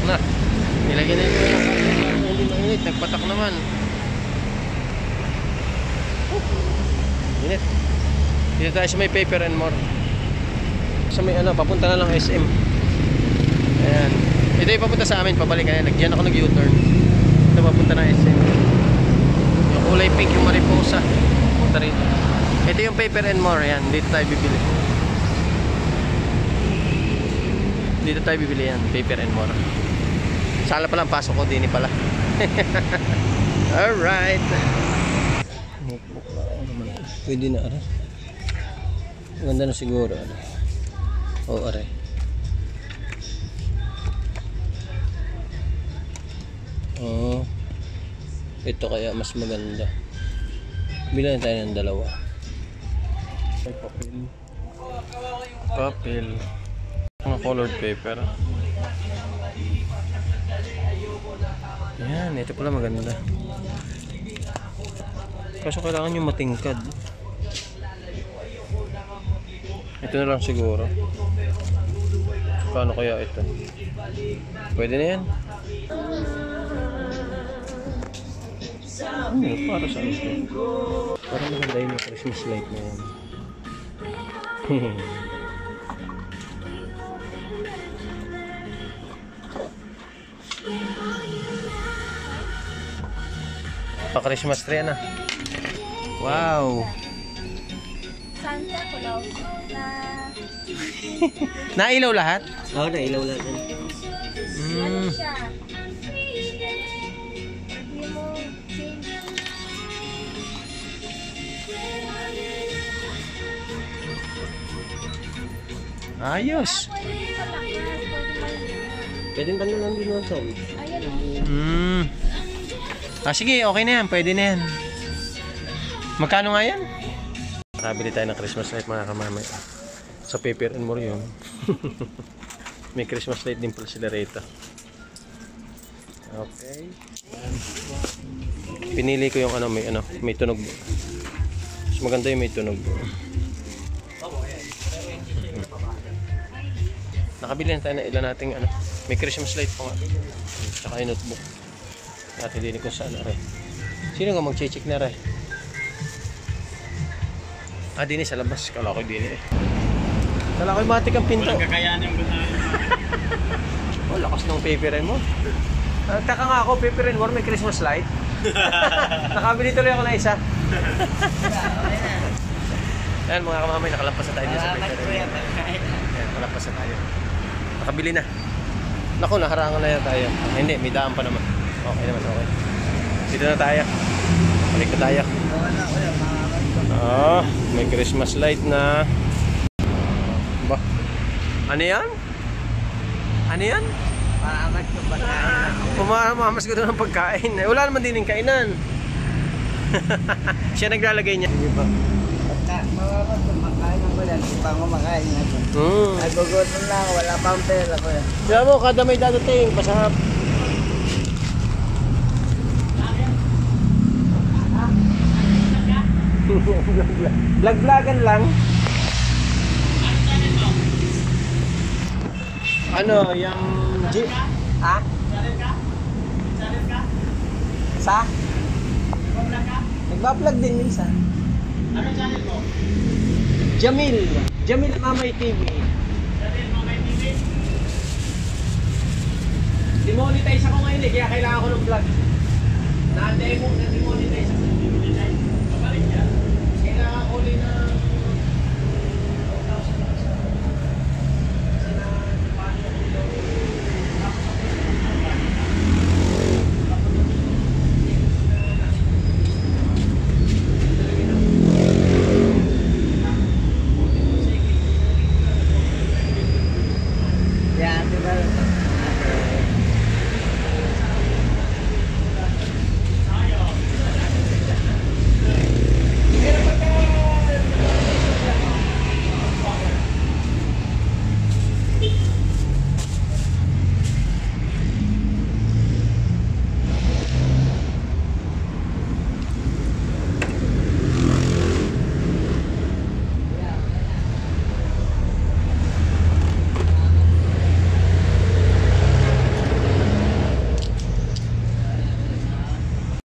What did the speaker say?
na. Nilagyan na ito ng hindi mainit. Nagpatak naman. Init. Dito tayo sa may Paper and More. Sa may ano, papunta na lang SM. Ayan. Ito yung papunta sa amin, pabalik kaya. Nagyan ako nag-U-turn. Ito papunta na SM. Yung kulay pink, yung mariposa. Punta rito. Ito yung Paper and More. Ayan, dito tayo bibili. Dito tayo bibili yan, Paper and More. Sala pala ang pasok ko, dini pala. Alright. Pwede na, ara. Ganda na siguro, ara. Oo, ara. Oh, ito kaya mas maganda. Bilan tayo ng dalawa. Papel. Papel. Mga colored paper. Yan, ito pala maganda. Kaso kailangan yung matingkad. Ito na lang siguro. Paano kaya ito? Pwede na yan. Para saan ito? Parang maganda yung Christmas light na yan. Pa-Christmas tree na. Wow. Santa Claus na Nailaw lahat? Oo, nailaw lahat. ano siya? Hindi mo change. Ayos. Pwede ba na lang din ang song? Ayan. Sige, okay na yan. Pwede na yan. Magkano nga yan? Nakabili tayo ng Christmas light mga kamamay. Sa Paper and More yun. May Christmas light din pala sila rito. Okay. Pinili ko yung ano, may tunog. Mas maganda yung may tunog. Nakabili na tayo na ilan nating ano. May Christmas light pa nga. Tsaka yung notebook. Natin din kung saan na rin. Sino nga mag-check na rin? Dini sa labas. Kala ko dini eh. Kala ko matik ang pinto. Walang kakayanin mo na. Oh, lakas ng Paper and More. Taka nga ako, Paper and More may Christmas light. Nakabili tuloy ako na isa. Ayan mga kamamay, nakalampas na tayo dito sa Paper and More. Ayan, nakalampas na tayo. Nakabili na. Naku, naharangan na yan tayo. Hindi, may daan pa naman. Okay naman, okay. Dito na tayo. Balik na tayo. May Christmas light na. Ba? Ano yan? Ano yan? Paamas ko pagkain. Pumamamas ko doon ng pagkain. Wala naman din yung kainan. Siya naglalagay niya. Hindi ba? Pagka mawamas ko makain ako yan. Hindi pa ako makain ako. Nagugutom na ako. Wala pang pera ko yan. Kaya mo, kada may dadating, pasahap. Vlog-vlogan lang. Ano, yung jeep? Ha? Sa? Nagbablog din minsan. Ano channel mo? Jamil. Jamil Mamay TV. Channel mo may TV? Demonetize ako ngayon eh, kaya kailangan ko ng vlog. Na-demonetize ako.